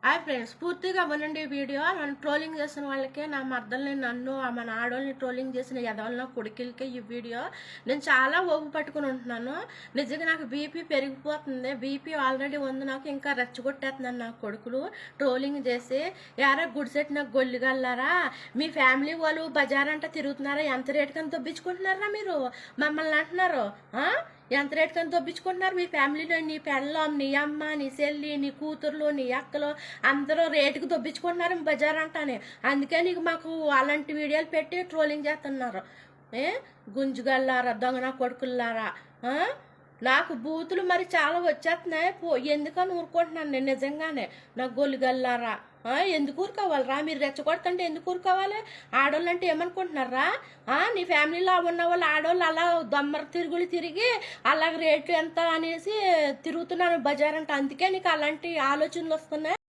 Hi friends, పూర్తిగా వినండి video. నన్ను ట్రోలింగ్ చేసిన వాళ్ళకే, నా మర్దల్ని, నన్ను మన ఆడోళ్ళని ట్రోలింగ్ చేసిన ఎదవల కొడుకులకే ఈ వీడియో. నేను చాలా ఓపు పట్టుకుని ఉంటున్నాను. నిజంగా నాకు బీపీ పెరిగిపోతుంది. బీపీ ఆల్రెడీ ఉంది నాకు, ఇంకా రెచ్చగొట్టేస్తున్నాను నా కొడుకులు ట్రోలింగ్ చేసి. యారా గుడిసెట్ నాకు గొల్లిగల్లారా, మీ ఫ్యామిలీ వాళ్ళు బజార్ అంతా తిరుగుతున్నారా, ఎంత రేటుకని దొబ్బించుకుంటున్నారా మీరు మమ్మల్ని అంటున్నారు. ఎంత రేటుకని దొబ్బించుకుంటున్నారు మీ ఫ్యామిలీలో? నీ పెళ్ళం, నీ అమ్మ, నీ చెల్లి, నీ కూతుర్లు, నీ అక్కలు అందరూ రేటుకు దొబ్బించుకుంటున్నారు బజార్ అంటానే. అందుకే నీకు మాకు అలాంటి వీడియోలు పెట్టి ట్రోలింగ్ చేస్తున్నారు. గుంజుగల్లారా, దొంగన కొడుకుల్లారా. నాకు బూతులు మరి చాలా వచ్చేస్తున్నాయి. ఎందుకని ఊరుకుంటున్నాను నేను నిజంగానే. నాకు గొల్లుగల్లారా, ఎందుకు ఊరుకోవాలరా? మీరు రెచ్చగొడుతుంటే ఎందుకు ఊరుకోవాలి? ఆడవాళ్ళు అంటే ఏమనుకుంటున్నారా? నీ ఫ్యామిలీలో ఉన్న వాళ్ళు ఆడవాళ్ళు అలా దొమ్మర తిరుగులు తిరిగి అలాగ రేటు ఎంత అనేసి తిరుగుతున్నాను బజార్ అంటే. అందుకే నీకు అలాంటి ఆలోచనలు వస్తున్నాయి.